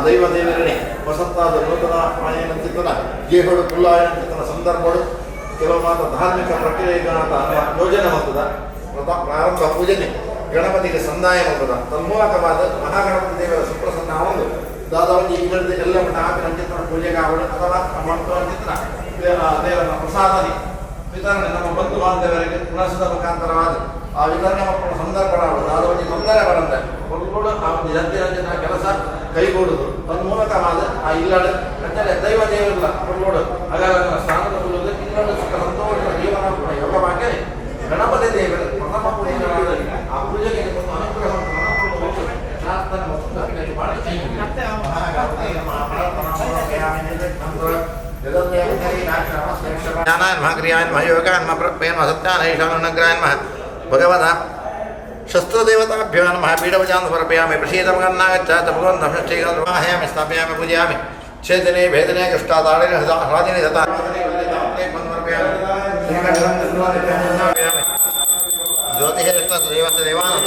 ದೈವ ದೇವರಣೆ ವಸಂತಾದ ನೂತನ ಆಯನ ಚಿತ್ರನ ಗೇಹಳು ಕುಲ್ಲಾಯನ ಚಿತ್ರನ ಸಂದರ್ಭಗಳು ಕೆಲವು ಮಾತ್ರ ಧಾರ್ಮಿಕ ಪ್ರಕ್ರಿಯೆಗಳಾದ ಯೋಜನೆ ಹೊಂದದ ಪ್ರಾರಂಭ ಪೂಜನೆ ಗಣಪತಿಗೆ ಸಂದಾಯ ಹೊಂದದ ತನ್ಮೂಲಕವಾದ ಮಹಾಗಣಪತಿ ದೇವರ ಸುಪ್ರಸನ್ನ ಒಂದು ದಾದವಂಜಿ ಇಲ್ಲದ ಎಲ್ಲ ಮಟ್ಟ ಹಾಕಿನ ಚಿತ್ರನ ಪೂಜೆಗೆ ಅವಳು ಅಥವಾ ಚಿತ್ರ ದೇವರ ಪ್ರಸಾದನೆ ವಿತರಣೆ ನಮ್ಮ ಬಂಧು ಬಾಂಧವರಿಗೆ ಪುನಃಸದ ಮುಖಾಂತರವಾದ ಆ ವಿತರಣೆ ಮಕ್ಕಳ ಸಂದರ್ಭಗಳು ದಾದವಂಜಿ ತೊಂದರೆ ಬರಂತೆ ಒಳ್ಳು ಆ ಒಂದು ಜಂತಿರಂಜನ ಕೆಲಸ ಕೈಗೂಡುದು ತನ್ಮೂಲಕವಾದ ಆ ಇಲ್ಲಡೆ ಅಂದರೆ ದೈವ ದೇವರಿಲ್ಲ ಒಳ್ಳೋಡು ಹಾಗಾಗಿ ಸ್ಥಾನದ ಕೊಡುವುದು ಇನ್ನೊಂದು ಸುಖ ಸಂತೋಷ ಜೀವನ ಕೂಡ ಯೋಗವಾಗಿ ಗಣಪತಿ ದೇವರು ಪ್ರಥಮ ಪೂಜೆಗಳಾದ ಆ ಪೂಜೆಗೆ ಒಂದು ಅನುಗ್ರಹವನ್ನು ಪ್ರಾರ್ಥನೆ ಭಗವತ शस्त्रदेवताभ्यो नमः पीडवजान् समर्पयामि प्रसीदमगन्नागच्छात् भगवन्तं षष्ठीकर्माहयामि स्थापयामि पूजयामि छेदने भेदने कष्टाताडिने हृदिने तथा ज्योतिः देवस्य देवानां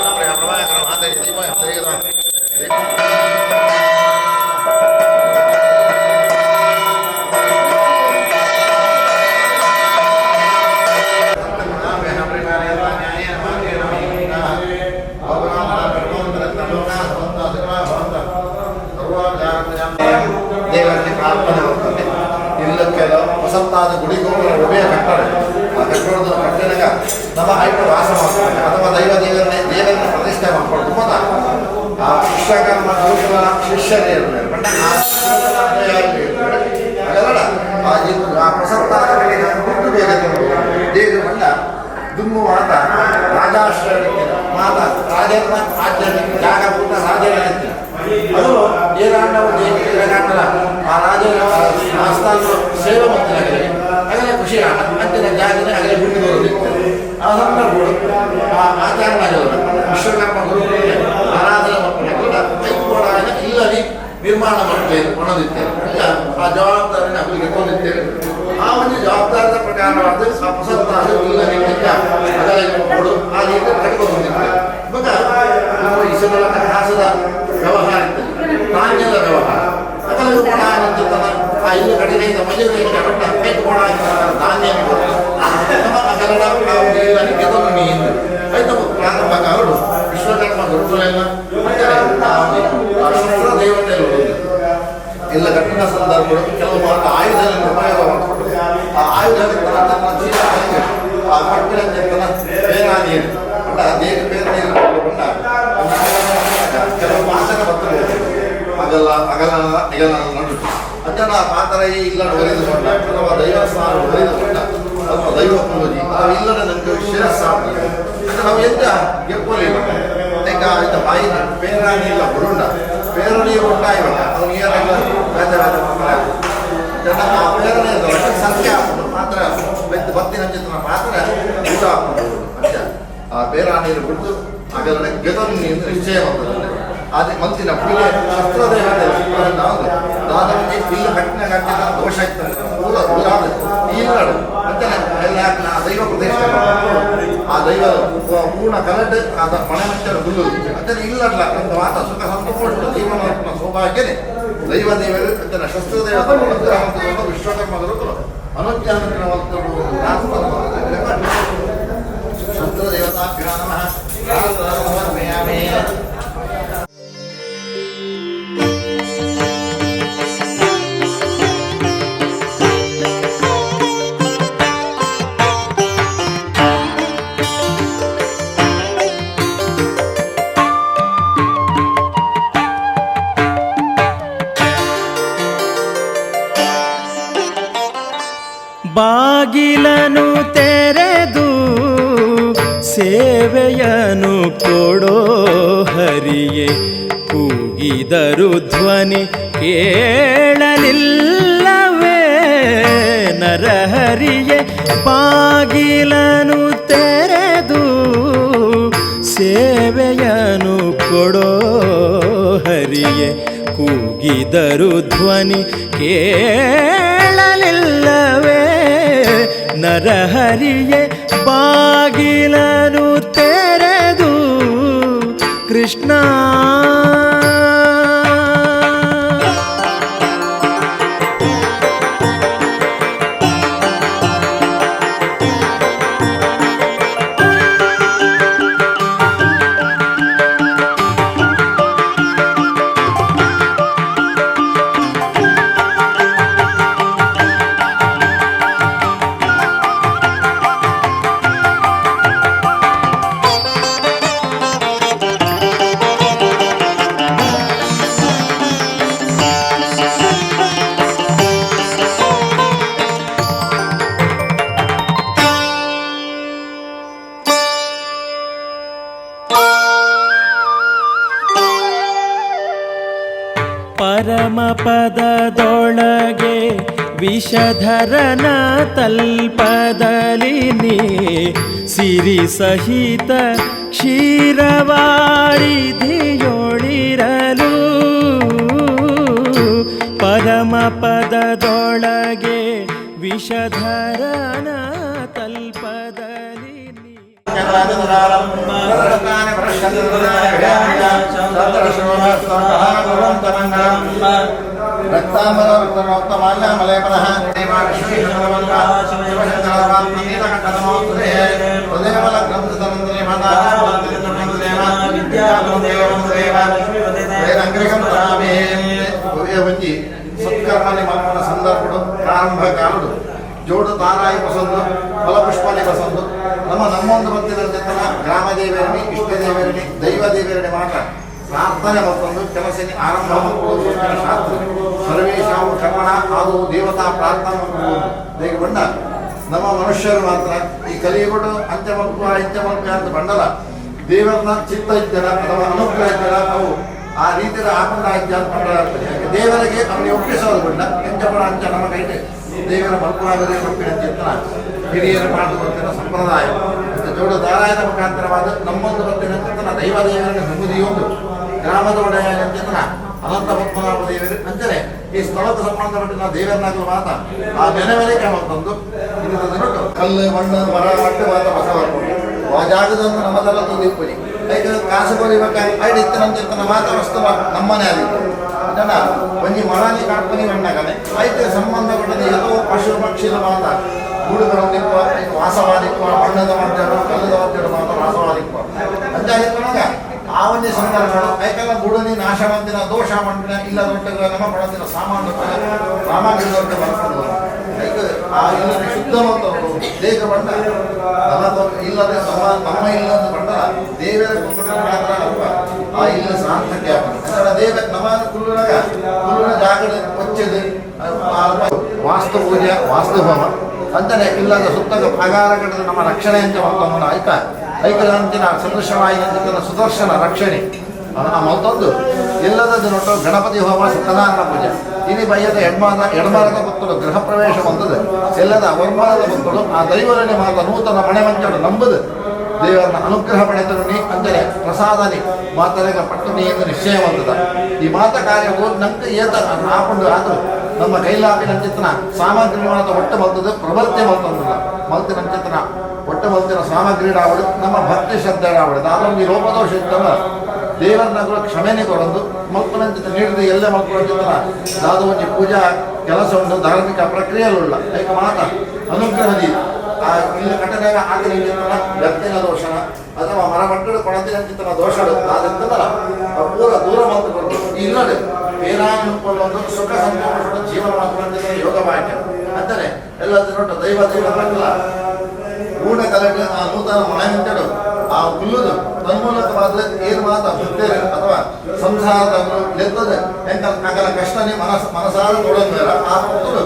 ದೇವರಿಗೆ ಪ್ರಾರ್ಥನೆ ಹೋಗ್ತದೆ. ಇಲ್ಲಕ್ಕೆಲ್ಲ ವಸಂತಾದ ಗುಡಿಗೋಪುರ ಉಭಯ ಕಟ್ಟಡ ಕಟ್ಟೋದು ಕಟ್ಟಿದಾಗ ನಮ್ಮ ಐದು ವಾಸ ಮಾಡ್ತಾರೆ ಅಥವಾ ದೇವರನ್ನ ಪ್ರತಿಷ್ಠೆ ಮಾಡ್ಕೊಂಡು ಹೋದ ಆ ವಿಶ್ವಕರ್ಮ ಗುರುಗಳ ಶಿಷ್ಯರು ಆ ಪ್ರಸಕ್ತಾದಗಳಿಗೆ ಹುಟ್ಟು ಬೇಗ ದೇವರು ಬಂದ ದುಮ್ಮು ಮಾತ ರಾಜಾಶ್ರಯ ಮಾತ ರಾಜನ ಆಜ್ಞೆ ಜಾಗ ಪೂರ್ಣ ರಾಜನ ಅದು ಏನಾಂಡವು ಜಯಕಾಂಡಲ ಆ ರಾಜನ ಆಸ್ಥಾನ ಸೇವೆ ಮಾಡ್ತಾರೆ ಹಾಗೆ ಖುಷಿ ಅಂತಿನ ಜಾಗದಲ್ಲಿ ಹಾಗೆ ಬಿಟ್ಟು ಬರೋದಿತ್ತು ಆ ಸಂದರ್ಭಗಳು ಆ ಆಚಾರ್ಯರಾಜವರು ವಿಶ್ವಕರ್ಮ ಗುರುಗಳಿಗೆ ಆರಾಧನೆ ಮಾಡ್ತಾರೆ ಇಲ್ಲದೆ ನಿರ್ಮಾಣ ಮಾಡ್ತೇವೆ ಕೊಡೋದಿತ್ತೇವೆ ಆ ಜವಾಬ್ದಾರಿನ ಅವರಿಗೆ ಕೊಂಡಿದ್ದೇವೆ ಆ ಒಂದು ಜವಾಬ್ದಾರಿಯ ಪ್ರಕಾರವಾದ ಪ್ರಸಕ್ತಾದ ಕೊಡು ಆ ರೀತಿ ಕಟ್ಕೊಂಡು ಬಂದಿರ್ತೇವೆ ಇವಾಗ ಇಸಗಳ ಹಾಸದ ವ್ಯವಹಾರ ಇರ್ತದೆ ಧಾನ್ಯದ ವ್ಯವಹಾರ ಅದರಲ್ಲಿ ಕೊಡ ಅನ್ನೋಂಥದ್ದನ್ನ ಆ ಇನ್ನು ಕಡೆಯಿಂದ ಮದುವೆಯಿಂದ ಕೊಟ್ಟ ಕೈದು ಕೊಡ ಧಾನ್ಯ ಅಗಲಡ ಗೆದಲು ಮೀನು ರೈತ ಪ್ರಾರಂಭ ಅವರು ವಿಶ್ವಕರ್ಮ ಗುರುಗಳೆಲ್ಲ ಶಸ್ತ್ರ ದೇವತೆಗಳು ಎಲ್ಲ ಕಠಿಣ ಸಂದರ್ಭಗಳು ಕೆಲವು ಆಯುಧಗಳನ್ನು ಉಪಯೋಗ ಮಾಡಿಕೊಂಡು ಆ ಆಯುಧಗಳ ಆ ಕಟ್ಟಿನ ಚೆತ್ತನ ಬೇರಾದಿಯನ್ನು ದೇಹ ಬೇರೆ ನೀರಿಕೊಂಡ ಕೆಲವು ಮಾತನ ಬರ್ತದೆ ಅಗಲ ನಡು ಅದನ್ನು ಆ ಪಾತ್ರ ಇಲ್ಲ ಒರೆದುಕೊಂಡ ಅಥವಾ ದೈವಸ್ಥಾನ ಒರೆದುಕೊಂಡ ಅಥವಾ ದೈವ ಪೂಜಿ ನಾವು ಇಲ್ಲದ ನಮಗೆ ಶಿರಸ್ಸಾಗ್ತದೆ ನಾವು ಎಂತ ಗೆಪ್ಪಲಿಲ್ಲ ಈಗ ಆಯ್ತ ಬಾಯಿ ಬೇರಾಣಿ ಇಲ್ಲ ಬರುಂಡ ಬೇರಣಿ ಉಂಟಾಯಿಲ್ಲ ಅದು ನೀರೆಲ್ಲ ಆ ಬೇರಣೆ ಸಂಖ್ಯೆ ಹಾಕೊಂಡು ಮಾತ್ರ ಬತ್ತಿನ ಚಿತ್ರ ಮಾತ್ರ ಊಟ ಹಾಕೊಂಡು ಆ ಬೇರಾಣಿಯನ್ನು ಬಿಟ್ಟು ಹಾಗೆಲ್ಲ ಗೆದಲು ನಿಶ್ಚಯ ಮಾಡ್ತದೆ ಅದೇ ಮತ್ತಿನ ಪುಲೆ ಶಸ್ತ್ರದೇವತೆ ದಾನಕ್ಕೆ ಇಲ್ಲಿ ಕಟ್ಟಿನ ಕಟ್ಟಿನ ದೋಷ ಇರ್ತದೆ ಊರಾದ ಈಗಳು ಮತ್ತೆ ಎಲ್ಲ ದೈವ ಪ್ರದೇಶ ಆ ದೈವ ಪೂರ್ಣ ಕಲಟ್ ಆದ ಮನೆ ಮಚ್ಚರ ಹುಲ್ಲು ಅದನ್ನು ಇಲ್ಲಲ್ಲ ಅಂತ ಮಾತ ಸುಖ ಸಂತೋಷ ಜೀವನ ಸೌಭಾಗ್ಯನೇ ದೈವ ದೇವರು ಅಂತ ಶಸ್ತ್ರದೇವತೆ ವಿಶ್ವಕರ್ಮ ಗುರುಗಳು ಅನುಜ್ಞಾನಕ್ಕೆ ಶಸ್ತ್ರದೇವತಾಭ್ಯೋ ನಮಃ ಮೇಯಾಮೇ ಬಾಗಿಲನು ತೆರೆದು ಸೇವೆಯನು ಕೊಡೋ ಹರಿಯೇ ಕೂಗಿದರು ಧ್ವನಿ ಕೇಳಲಿಲ್ಲವೇ ನರಹರಿಯೇ ಬಾಗಿಲನು ತೆರೆದು ಸೇವೆಯನು ಕೊಡೋ ಹರಿಯೇ ಕೂಗಿದರು ಧ್ವನಿ ಕೇಳಲಿಲ್ಲವೇ ನರಹರಿಯೇ ಬಾಗಿಲನು ತೆರೆದು ಕೃಷ್ಣ ಪರಮಪದದೊಳಗೆ ವಿಷಧರನ ತಲ್ಪದಲ್ಲಿ ನೀ ಸಿರಿ ಸಹಿತ ಕ್ಷೀರವಾರಿಧಿಯೊಳಿರಲು ಪರಮಪದದೊಳಗೆ ವಿಷಧರನ ತಲ್ಪದಲ್ಲಿ ನೀ ಸತ್ಕರ್ಮನೆ ಮಲ್ಪನ ಸಂದರ್ಭಗಳು ಪ್ರಾರಂಭ ಕಾಲುಡು ಜೋಡು ತಾರಾಯಿ ಬಸಂದು ಫಲಪುಷ್ಪನೆ ಬಸಂದು ನಮ್ಮೊಂದು ಬಂದಿದ್ದಂತೆತ್ತನ ಗ್ರಾಮ ದೇವರಣಿ ಇಷ್ಟ ದೇವರಣಿ ದೈವ ದೇವರಣಿ ಮಾತ್ರ ಪ್ರಾರ್ಥನೆ ಮತ್ತೊಂದು ಕೆಲಸಕ್ಕೆ ಆರಂಭ ಮಾಡುವುದು ಶಾಸ್ತ್ರ ಸರ್ವೇಶಾವು ಕರ್ಮಣ ಅದು ದೇವತಾ ಪ್ರಾರ್ಥನೆ ಹೇಗೆ ಬಂಡ ನಮ್ಮ ಮನುಷ್ಯರು ಮಾತ್ರ ಈ ಕಲಿಯುಗಡು ಅಂತ್ಯಮಲ್ಪ ಅಂತ ಬಂಡಲ ದೇವರನ್ನ ಚಿತ್ತ ಇದ್ದರ ಅಥವಾ ಅನುಗ್ರಹ ಇದ್ದರ ಅವು ಆ ರೀತಿಯ ಆನಂದ ಆಜ್ಞೆ ಅಂತ ಬಂಡಲಾಗ್ತದೆ. ದೇವರಿಗೆ ಅವನಿಗೆ ಒಪ್ಪಿಸೋದು ಬಿಡ ಎಂಚಪಡ ಅಂಚ ನಮ್ಮ ಕೈಗೆ ದೇವರ ಮಲ್ಪನಾಗದೇ ಒಪ್ಪಿನ ಚಿತ್ತನ ಹಿರಿಯರು ಮಾಡುವಂತಹ ಸಂಪ್ರದಾಯ ಮತ್ತು ಜೋಡು ದಾರಾಯದ ಮುಖಾಂತರವಾದ ನಮ್ಮೊಂದು ಬರ್ತಿನ ಚಿತ್ತನ ದೈವ ದೇವರನ್ನು ನೆಮ್ಮದಿಯೊಂದು ಗ್ರಾಮದ ಒಡೆಯ ಚಿತ್ತನ ಅನಂತ ಪದ್ಮನಾಭ ದೇವರು ಅಂದರೆ ಈ ಸ್ಥಳಕ್ಕೆ ಸಂಬಂಧಪಟ್ಟ ದೇವರನ್ನಾಗಲು ಮಾತ್ರ ಆ ನೆನವರಿಕೆ ಮತ್ತೊಂದು ಇದು ಕಲ್ಲು ಮಣ್ಣು ಮರ ಮಟ್ಟು ಮಾತ್ರ ಹೊಸ ಆ ಜಾಗದೊಂದು ನಮ್ಮದಲ್ಲದ್ದು ದಿಪ್ಪುನಿ ಯಾಕೆ ಕಾಸು ಕೊಡಿಬೇಕಾಗಿ ಐದು ಇತ್ತನಂತಿರ್ತನ ಮಾತ್ರ ವಸ್ತು ನಮ್ಮನೆ ಆಗಿತ್ತು ಜನ ಒಂಜಿ ಮರಾನಿ ಕಾಡ್ಪನಿ ಮಣ್ಣಾಗನೆ ಐತೆ ಸಂಬಂಧಪಟ್ಟದ ಎಲ್ಲೋ ಪಶು ಪಕ್ಷಿಲ ಮಾತ್ರ ಗೂಡುಗಳನ್ನಿಪ್ಪ ವಾಸವಾದಿಪ್ಪ ಬಣ್ಣದ ಮಧ್ಯರು ಕಲ್ಲದ ಮಧ್ಯರು ಮಾತ್ರ ವಾಸವಾದಿಪ್ಪ ಅಂತಾಗಿತ್ತನಾಗ ಆವನ್ಯ ಸಂದರ್ಭಗಳು ಯಾಕೆಲ್ಲ ಬುಡನಿ ನಾಶವಂತಿನ ದೋಷ ಮಂಡಿನ ಇಲ್ಲ ದೊಡ್ಡ ನಮ್ಮ ಪಡತಿನ ಸಾಮಗ್ರಿಗಳೊಂದು ಬರ್ಕೊಂಡು ಆ ಇಲ್ಲದೆ ಶುದ್ಧ ಮತ್ತು ದೇಹ ಬಂಡ ಇಲ್ಲದೆ ನಮ್ಮ ಇಲ್ಲದ ಬಂಡ ದೇವರ ಮಾತ್ರ ಅಲ್ವ ಆ ಇಲ್ಲ ಸಾರ್ಥಕ್ಯ ಆಗ್ತದೆ ದೇವ ನಮ್ಮ ಕುಲ್ಲುನ ಜಾಗದ ಕೊಚ್ಚದು ವಾಸ್ತು ಪೂಜೆ ವಾಸ್ತುಭವ ಅಂತಾನೆ ಇಲ್ಲದ ಸುತ್ತದ ಪ್ರಗಾರಗಳ ನಮ್ಮ ರಕ್ಷಣೆ ಅಂತ ಮತ್ತೊಮ್ಮನ ಐಕದಂತಿನ ಸದೃಶವಾಯಿನ ಸುದರ್ಶನ ರಕ್ಷಣೆ ಮತ್ತೊಂದು ಎಲ್ಲದದ್ದು ನೋಟು ಗಣಪತಿ ಹೋಮ ಸತ್ಯನಾರಾಯಣ ಪೂಜೆ ಇಲ್ಲಿ ಬಯ್ಯದ ಎಡಮಾರದ ಭಕ್ತರು ಗೃಹ ಪ್ರವೇಶ ಬಂದದ್ದು ಎಲ್ಲದ ವರ್ಮಾನದ ಭಕ್ತರು ಆ ದೈವರನ್ನೇ ಮಾತ್ರ ನೂತನ ಮನೆ ಮಂಚರು ನಂಬುದು ದೇವರನ್ನ ಅನುಗ್ರಹ ಪಡೆದನಿ ಅಂದರೆ ಪ್ರಸಾದನಿ ಮಾತರೆಗ ಪಟ್ಟಣಿ ಎಂದು ನಿಶ್ಚಯ ಬಂದದ ಈ ಮಾತ ಕಾರ್ಯವು ನಮ್ಗೆ ಏತ ಹಾಕೊಂಡು ಆದರೂ ನಮ್ಮ ಕೈಲಾಪಿನ ಚಿತ್ತನ ಸಾಮಗ್ರಿ ಮಾತ್ರ ಒಟ್ಟು ಬಂದದ್ದು ಪ್ರವೃತ್ತಿ ಬಂತಂದಿಲ್ಲ ಮಲ್ತಿನ ಚಿತ್ತನ ಒಟ್ಟು ಮಲ್ತಿನ ಸಾಮಗ್ರಿ ಆವಡು ನಮ್ಮ ಭಕ್ತಿ ಶ್ರದ್ಧೆ ಆವಡುದು ಅದೊಂದು ಲೋಪದೋಷ ಇದ್ದಲ್ಲ ದೇವರನ್ನ ಕ್ಷಮೆನೆ ಕೊಡೋದು ಮಲ್ಪನಂಚಿತ ನೀಡಿದ ಎಲ್ಲ ಮಲ್ಪನಂಚಿತನ ಯಾವುದು ಒಂದು ಪೂಜಾ ಕೆಲಸ ಉಂಟು ಧಾರ್ಮಿಕ ಪ್ರಕ್ರಿಯೆಯಲ್ಲ ಯಾಕೆ ಮಾತ ಅನುಗ್ರಹದಿ ಆ ಇಲ್ಲಿ ಕಟ್ಟದಾಗ ಆಗಿನ ವ್ಯಕ್ತಿನ ದೋಷನ ಅಥವಾ ಮರ ಮಟ್ಟಳು ಕೊಡತಿನ ದೋಷಗಳು ಆದಂತಲ್ಲ ಪೂರ ದೂರ ಮಂತು ಕೊಡೋದು ಇಲ್ಲದೆ ಬೇರಾನುಕೊಳ್ಳೊಂದು ಸುಖ ಸಂತೋಷ ಜೀವನ ಮಾಡ್ಕೊಂಡ ಯೋಗ ಭಾಗ್ಯ ಅಂದರೆ ಎಲ್ಲದನ್ನು ದೈವ ದೈವಲ್ಲ ಗೂಢ ಕಲೆಗೆ ಆ ನೂತನ ಮನೆ ಮಂಟಳು ಆ ಹುಲ್ಲುದು ತನ್ಮೂಲಕವಾದ ಏನು ಮಾತ ಭಕ್ತರು ಅಥವಾ ಸಂಸಾರದವರು ಲೆಕ್ಕದ ಅಗಲ ಕಷ್ಟನೇ ಮನಸಾರ ತೊಡೋದು ಆ ಭಕ್ತರು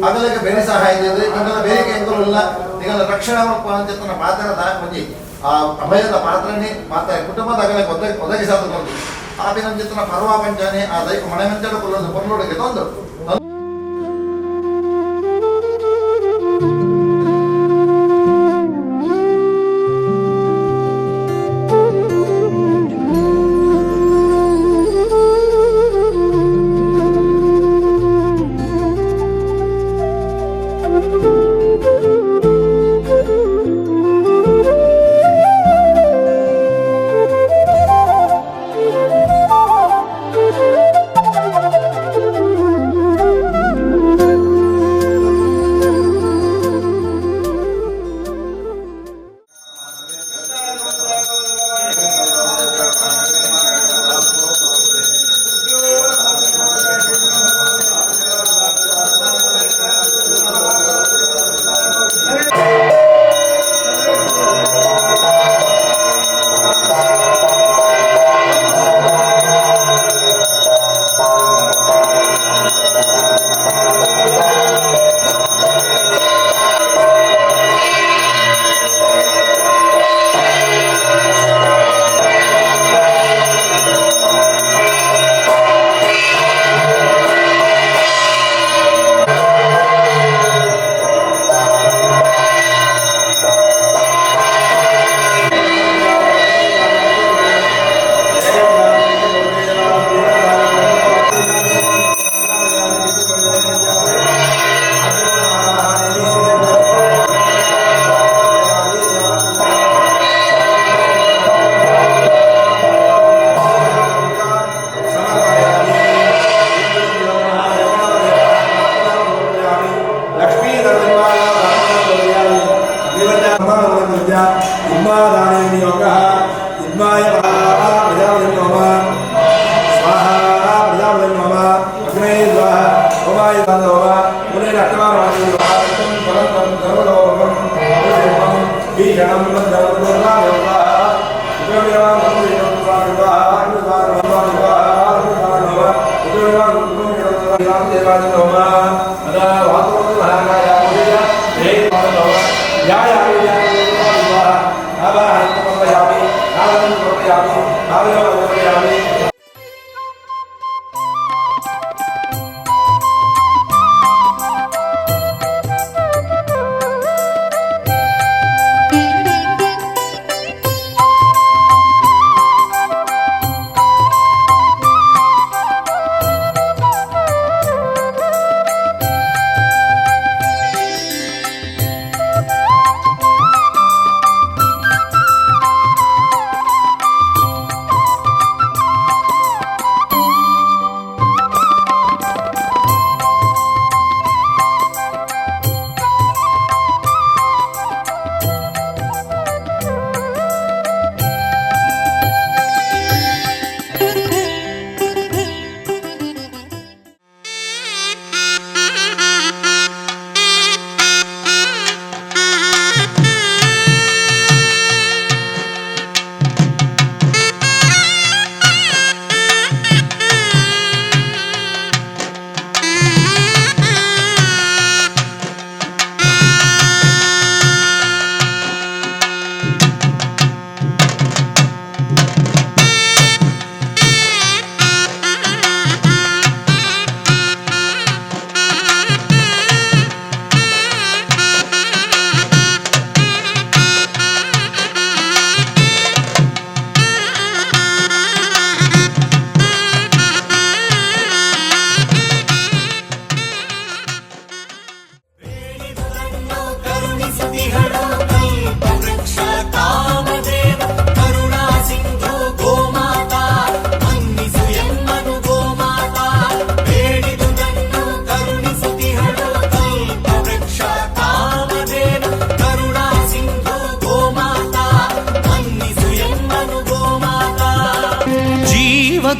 ಅಗಲಿಗೆ ಬೇರೆ ಸಹಾಯ ಇದೆ ಇಂಗಲ ಬೇರೆಗೆ ಎಂಗಲೂ ಇಲ್ಲ ಈಗಲ ರಕ್ಷಣಾ ಅಂಚಿತನ ಪಾತ್ರದ ಮಂದಿ ಆ ಅಭಯದ ಪಾತ್ರನೇ ಮಾತ್ರ ಕುಟುಂಬದ ಅಗಲಕ್ಕೆ ಒದಗಿಸೋದು ಆಪಿನಂಚಿತನ ಪರ್ವ ಪಂಚನೆ ಆ ದೈವ ಮನೆ ಮಂಚಡ ಕೊಲ್ಲೋದು ಪೊರ್ಲೋಡಿಗೆ ತಂದು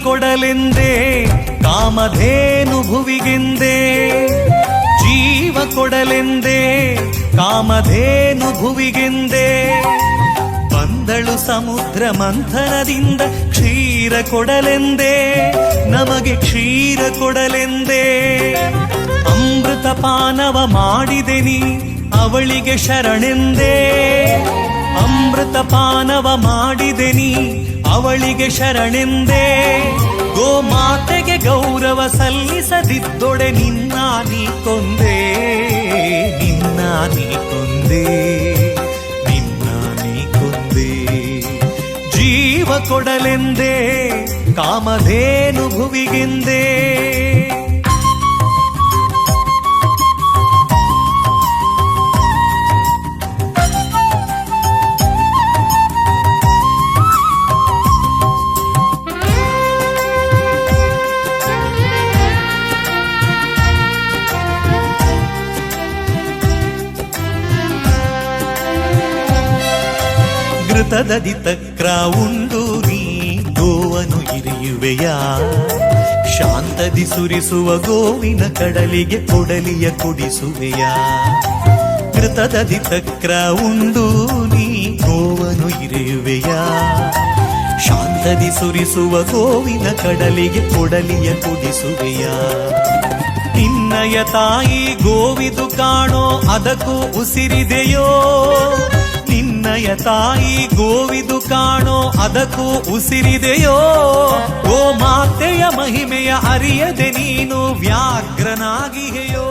ಕೊಡಲೆಂದೇ ಕಾಮಧೇನು ಭುವಿಗೆಂದೇ ಜೀವ ಕೊಡಲೆಂದೇ ಕಾಮಧೇನು ಭುವಿಗೆಂದೇ ಬಂದಳು ಸಮುದ್ರ ಮಂಥನದಿಂದ ಕ್ಷೀರ ಕೊಡಲೆಂದೇ ನಮಗೆ ಕ್ಷೀರ ಕೊಡಲೆಂದೇ ಅಮೃತ ಪಾನವ ಮಾಡಿದೆನಿ ಅವಳಿಗೆ ಶರಣೆಂದೇ ಅಮೃತ ಪಾನವ ಮಾಡಿದೆನಿ ಅವಳಿಗೆ ಶರಣೆಂದೇ ಗೋಮಾತೆಗೆ ಗೌರವ ಸಲ್ಲಿಸದಿದ್ದೊಡೆ ನಿನ್ನ ನೀ ಕೊಂದೆ ನಿನ್ನ ನೀ ಕೊಂದೆ ನಿನ್ನ ನೀ ಕೊಂದೆ ಜೀವ ಕೊಡಲೆಂದೇ ಕಾಮಧೇನು ಭುವಿಗೆಂದೇ ಘೃತದದಿ ತಕ್ರ ಉಂಡು ನೀ ಗೋವನು ಇರಿಯುವೆಯ ಶಾಂತದಿ ಸುರಿಸುವ ಗೋವಿನ ಕಡಲಿಗೆ ಕೊಡಲಿಯ ಕುಡಿಸುವೆಯ ಘೃತದದಿ ತಕ್ರ ಉಂಡು ನೀ ಗೋವನು ಇರಿಯುವೆಯ ಶಾಂತದಿ ಸುರಿಸುವ ಗೋವಿನ ಕಡಲಿಗೆ ಕೊಡಲಿಯ ಕುಡಿಸುವೆಯ ನಿನ್ನಯ ತಾಯಿ ಗೋವಿದು ಕಾಣೋ ಅದಕ್ಕೂ ಉಸಿರಿದೆಯೋ ನಿನ್ನಯ ತಾಯಿ ಗೋವಿದು ಕಾಣೋ ಅದಕ್ಕೂ ಉಸಿರಿದೆಯೋ ಗೋ ಮಾತೆಯ ಮಹಿಮೆಯ ಅರಿಯದೆ ನೀನು ವ್ಯಾಘ್ರನಾಗಿಯೋ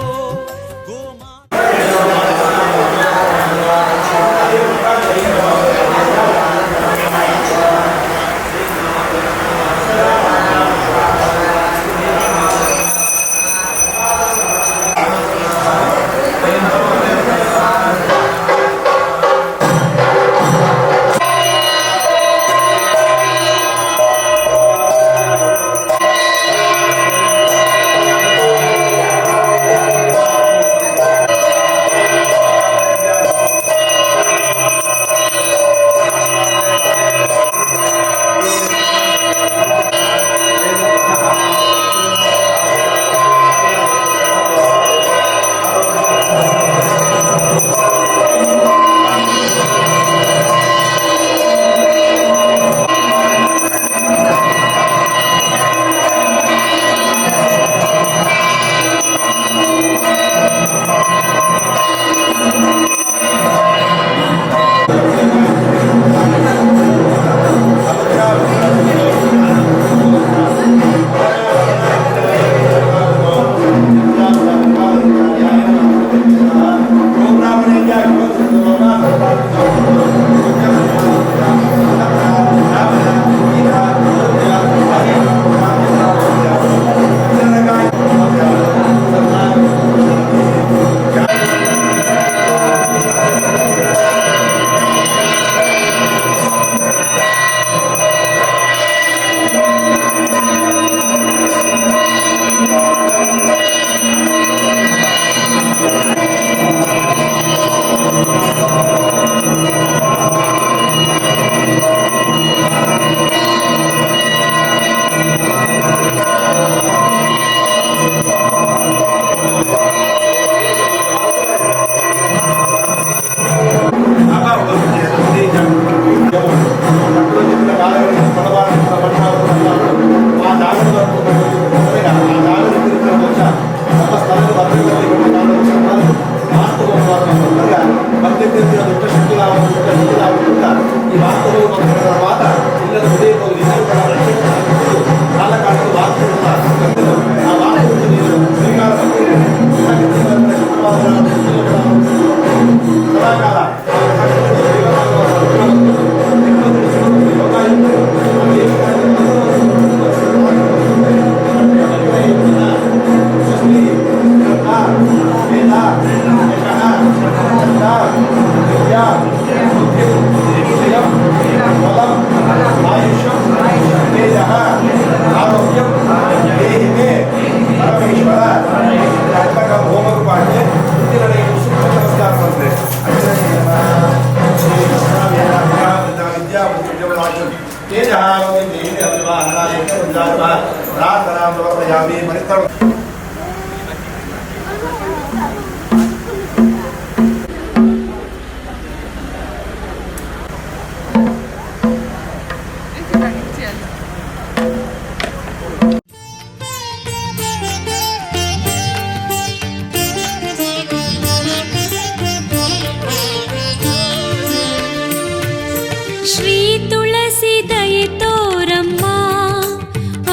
ಶ್ರೀ ತುಳಸಿ ದಯೆ ತೋರಮ್ಮ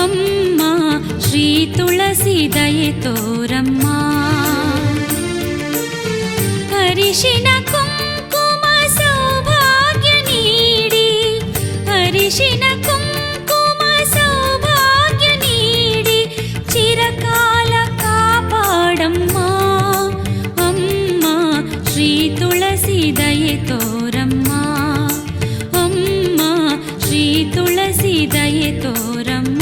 ಅಮ್ಮ, ಶ್ರೀ ತುಳಸಿ ದಯೆ ತೋರಮ್ಮ. ಅರಿಶಿನ ಕುಂಕುಮ ಸೌಭಾಗ್ಯ ನೀಡಿ, ಅರಿಶಿನ ಕುಂಕುಮ ಸೌಭಾಗ್ಯ ನೀಡಿ, ಚಿರಕಾಲ ಕಾಪಾಡಮ್ಮ ಅಮ್ಮ, ಶ್ರೀ ತುಳಸಿ ದಯೆ ತೋರಮ್ಮ. ಶ್ರೀ ತುಳಸಿ ದಯೆ ತೋರಮ್ಮ.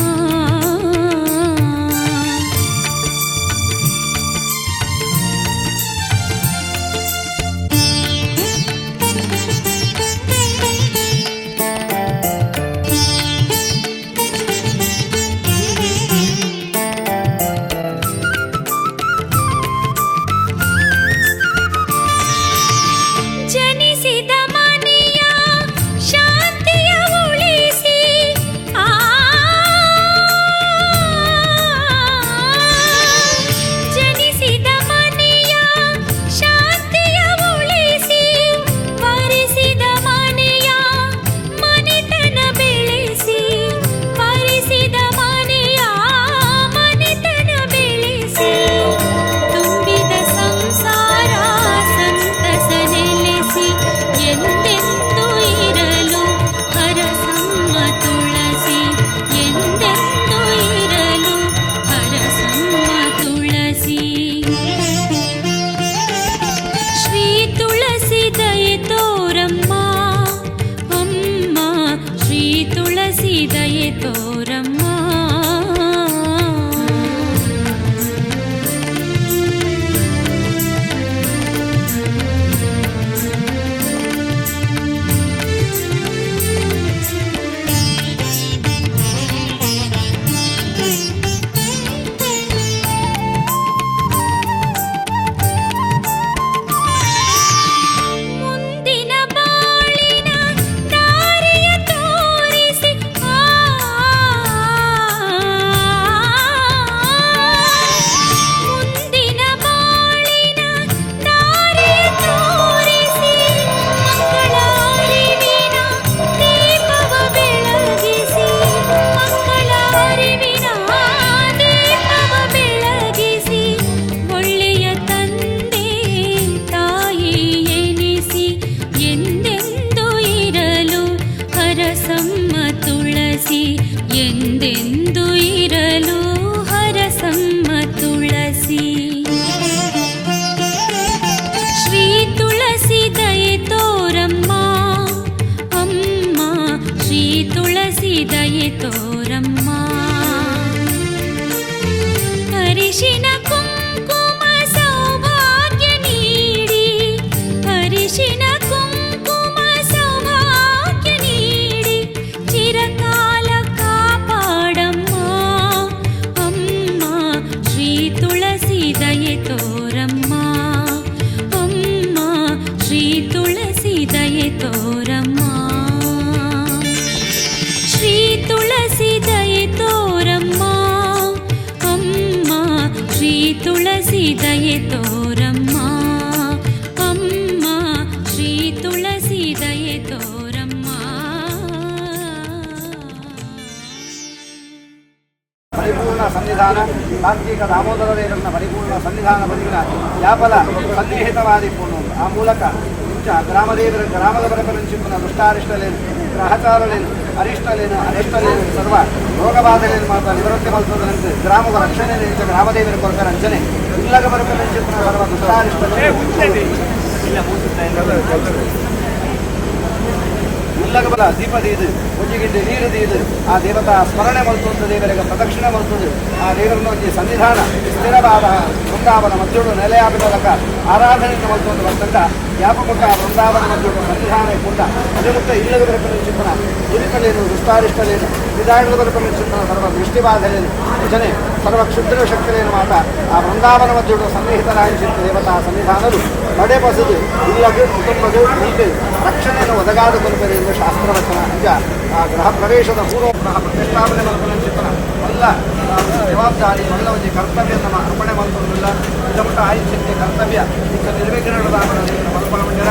ಸಾತ್ವಿಕ ದಾಮೋದರ ದೇವರನ್ನ ಪರಿಪೂರ್ಣ ಸನ್ನಿಧಾನ ಬದಿಗಿನ ಯಾಪಲ ಸನ್ನಿಹಿತವಾದಿಕೊಂಡು ಆ ಮೂಲಕ ಇಂಚ ಗ್ರಾಮದೇವರ ಗ್ರಾಮದ ಬರಪರಂಚಿಪ್ಪನ ದುಷ್ಟಾರಿಷ್ಟಲೇನು ಗ್ರಹಚಾರಲೇನು ಅರಿಷ್ಟಲೇನು ಅನಿಷ್ಟಲೇನು ಸರ್ವ ರೋಗಬಾಧಲೇನು ಮಾತ್ರ ನಿವೃತ್ತಿ ಮಲ್ತದಂತೆ ಗ್ರಾಮದ ರಕ್ಷಣೆ ನಿಂತ ಗ್ರಾಮದೇವರ ಕೊರಕ ರಂಚನೆ ಇಲ್ಲಗ ಬರಪರಂಚಿಪ್ಪನ ಸರ್ವ ದುಷ್ಟಾರಿಷ್ಟಲೇನು ಇಲ್ಲಗಬಲ ದೀಪ ದೀದು ಮುಜ್ಜಿಗಿಂಡಿ ನೀರು ದೀದು ಆ ದೇವತಾ ಸ್ಮರಣೆ ಮಲ್ತುವಂಥ ದೇವರಿಗೆ ಪ್ರದಕ್ಷಿಣೆ ಮಲ್ತುದು ಆ ದೇವರನ್ನು ಒಂದು ಸನ್ನಿಧಾನ ಸ್ಥಿರವಾದ ವೃಂದಾವನ ಮಧ್ಯಳು ನೆಲೆಯಾದ ಆರಾಧನೆಯನ್ನು ಮಲ್ತುವಂಥ ಬರ್ತಂಡ ವ್ಯಾಪಕ ವೃಂದಾವನ ಮಧ್ಯಳು ಸನ್ನಿಧಾನ ಕೊಂಡ ಅದೇ ಮುಟ್ಟ ಇಲ್ಲದ ಬರಪನ ಚಿಂತನ ದುರಿತಲೇನು ದುಷ್ಟಾರಿಷ್ಟಲೇನು ವಿಧಾನದ ಬರಪನ ಚಿಂತನ ಸರ್ವ ದೃಷ್ಟಿಬಾಧಲೇನು ಭಜನೆ ಸರ್ವ ಕ್ಷುದ್ರ ಶಕ್ತಿಲೇನು ಮಾತ ಆ ವೃಂದಾವನ ಮಧ್ಯಳು ಸನ್ನಿಹಿತರಾಯಿಸಿದ ದೇವತಾ ಸನ್ನಿಧಾನರು ತಡೆಪಸದು ಇಲ್ಲದು ಕುಟುಂಬದು ನೀತಿ ರಕ್ಷಣೆಯನ್ನು ಒದಗಾದ ಕೊಲ್ಪೆರೆಯಿಂದ ಶಾಸ್ತ್ರವಚನ ನಿಜ ಆ ಗೃಹ ಪ್ರವೇಶದ ಪೂರ್ವ ಗೃಹ ಪ್ರತಿಷ್ಠಾಪನೆ ಮಲ್ಪನ ಚಿಂತನ ಎಲ್ಲ ಜವಾಬ್ದಾರಿ ಎಲ್ಲ ಒಂದು ಕರ್ತವ್ಯ ನಮ್ಮ ಅರ್ಪಣೆ ಮಲ್ಪೊಂದಿಲ್ಲ ಇದಮುಟ್ಟ ಆಯುಷ್ಯಕ್ಕೆ ಕರ್ತವ್ಯ ಈಗ ನಿರ್ವಿಘ್ನದ ಅವರದೇವರ ಮಲ್ಪ ಮಂದಿರ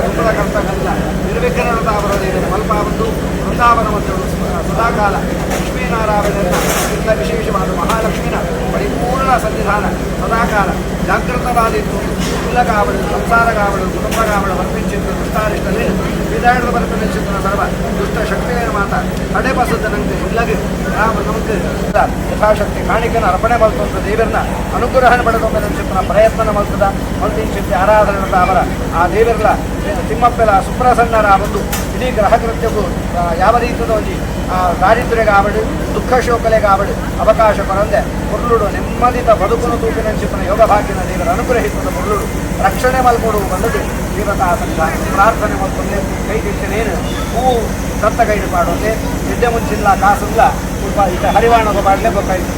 ದುಃಖದ ಕರ್ತವ್ಯ ನಿರ್ವಿಘ್ನದ ಅವರದೇವರ ಮಲ್ಪ ಒಂದು ವೃಂದಾವನ ಮತ್ತು ಸದಾಕಾಲ ಲಕ್ಷ್ಮೀನಾರಾಯಣನ ಇಂಥ ವಿಶೇಷವಾದ ಮಹಾಲಕ್ಷ್ಮಿನ ಪರಿಪೂರ್ಣ ಸನ್ನಿಧಾನ ಸದಾಕಾಲ ಜಾಗೃತವಾದಿತ್ತು ಇಲ್ಲಗಾವಳು ಸಂಸಾರಗಾವಳು ಕುಟುಂಬಗಾವಳು ವರ್ಪಿಂಚಿತ್ತು ದುಷ್ಟಾರಿಷ್ಟಲ್ಲಿ ವಿಧಾನದ ವರ್ಪಿಂಚಿತ್ತು ಸರ್ವ ದುಷ್ಟ ಶಕ್ತಿಯನ್ನು ಮಾತ ತಡೆಬಸದನಂತೆ ಇಲ್ಲಗೆ ನಮಗೆ ಯಥಾಶಕ್ತಿ ಕಾಣಿಕೆನ ಅರ್ಪಣೆ ಮಲ್ತಂತ ದೇವರನ್ನ ಅನುಗ್ರಹ ಪಡೆದೊಂಬೆನಂಚಿಪ್ಪನ ಪ್ರಯತ್ನ ಮಲ್ತದ ಮಲ್ತಿಂಚಿತ್ತಿ ಆರಾಧನೆ ಅವರ ಆ ದೇವರಲ್ಲ ತಿಮ್ಮಪ್ಪೆಲ ಸುಪ್ರಸನ್ನರ ಒಂದು ಇಡೀ ಗ್ರಹಕೃತ್ಯಕ್ಕೂ ಯಾವ ರೀತಿಯ ಒಂದು ದಾರಿದ್ರ್ಯಗಾವಡು ದುಃಖ ಶೋಕಲೆಗಾವಡು ಅವಕಾಶ ಕೊರಂದೆ ಮುರುಳುಡು ನೆಮ್ಮದಿತ ಬದುಕುನು ತೂಪಿನಂಚಿಪ್ಪನ ಯೋಗ ಭಾಗ್ಯನ ದೇವರ ಅನುಗ್ರಹಿಸಿದ ಮುರುಳುಡು ರಕ್ಷಣೆ ಮಲ್ಕೊಡು ಬಂದದು ದೇವತಾ ಸನ್ನಿಧಾನ ಪ್ರಾರ್ಥನೆ ಮಲ್ಕೊಂಡೆ ಕೈ ತಿಂತನೇನು ಹೂವು ದತ್ತ ಗೈಡು ಮಾಡೋದೆ ವಿದ್ಯೆ ಮುಂಚಿಲ್ಲ ಕಾಸಿಲ್ಲ ಸ್ವಲ್ಪ ಈಗ ಹರಿವಾಣದ ಮಾಡಲೇ ಬೇಕಾಯಿತು.